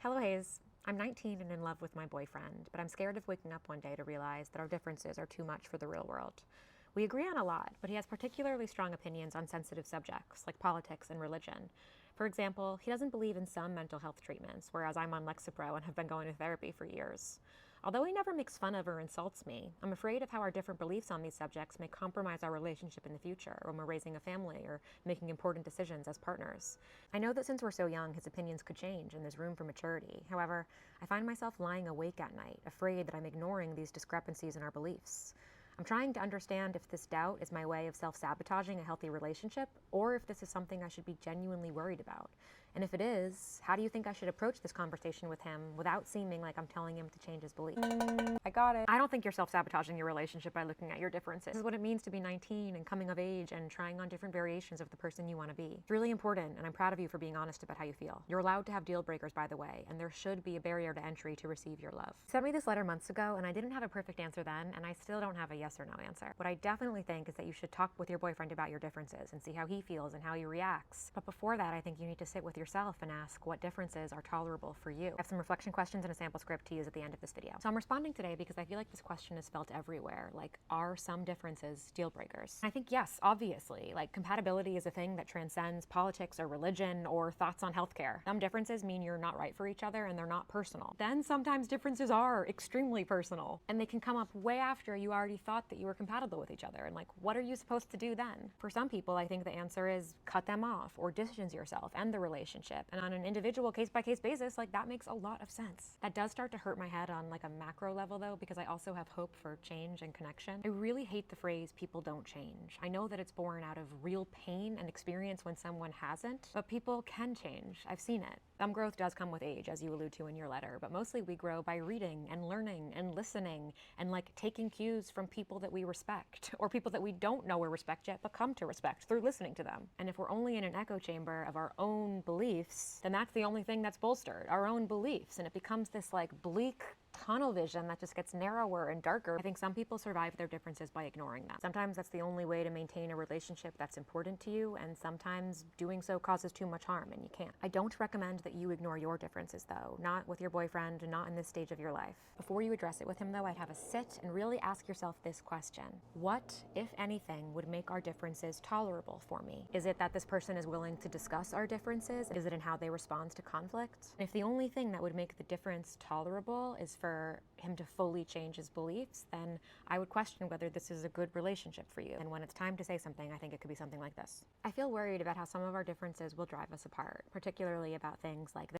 Hello, Hayes. I'm 19 and in love with my boyfriend, but I'm scared of waking up one day to realize that our differences are too much for the real world. We agree on a lot, but he has particularly strong opinions on sensitive subjects like politics and religion. For example, he doesn't believe in some mental health treatments, whereas I'm on Lexapro and have been going to therapy for years. Although he never makes fun of or insults me, I'm afraid of how our different beliefs on these subjects may compromise our relationship in the future when we're raising a family or making important decisions as partners. I know that since we're so young, his opinions could change and there's room for maturity. However, I find myself lying awake at night, afraid that I'm ignoring these discrepancies in our beliefs. I'm trying to understand if this doubt is my way of self-sabotaging a healthy relationship, or if this is something I should be genuinely worried about. And if it is, how do you think I should approach this conversation with him without seeming like I'm telling him to change his beliefs? I got it. I don't think you're self-sabotaging your relationship by looking at your differences. This is what it means to be 19 and coming of age and trying on different variations of the person you want to be. It's really important, and I'm proud of you for being honest about how you feel. You're allowed to have deal breakers, by the way, and there should be a barrier to entry to receive your love. You sent me this letter months ago, and I didn't have a perfect answer then, and I still don't have a yes or no answer. What I definitely think is that you should talk with your boyfriend about your differences and see how he feels and how he reacts. But before that, I think you need to sit with yourself and ask what differences are tolerable for you. I have some reflection questions and a sample script to use at the end of this video. So I'm responding today because I feel like this question is felt everywhere. Like, are some differences deal breakers? I think yes, obviously. Like, compatibility is a thing that transcends politics or religion or thoughts on healthcare. Some differences mean you're not right for each other and they're not personal. Then sometimes differences are extremely personal, and they can come up way after you already thought that you were compatible with each other. And like, what are you supposed to do then? For some people, I think the answer is cut them off or distance yourself, end the relationship. And on an individual case-by-case basis, like, that makes a lot of sense. That does start to hurt my head on like a macro level though, because I also have hope for change and connection. I really hate the phrase people don't change. I know that it's born out of real pain and experience when someone hasn't, but people can change. I've seen it. Some growth does come with age, as you allude to in your letter, but mostly we grow by reading and learning and listening and like taking cues from people that we respect or people that we don't know or respect yet but come to respect through listening to them. And if we're only in an echo chamber of our own beliefs, then that's the only thing that's bolstered, our own beliefs, and it becomes this like bleak tunnel vision that just gets narrower and darker. I think some people survive their differences by ignoring them. Sometimes that's the only way to maintain a relationship that's important to you, and sometimes doing so causes too much harm and you can't. I don't recommend that you ignore your differences though, not with your boyfriend, not in this stage of your life. Before you address it with him though, I'd have a sit and really ask yourself this question. What, if anything, would make our differences tolerable for me? Is it that this person is willing to discuss our differences? Is it in how they respond to conflict? And if the only thing that would make the difference tolerable is for him to fully change his beliefs, then I would question whether this is a good relationship for you. And when it's time to say something, I think it could be something like this. I feel worried about how some of our differences will drive us apart, particularly about things like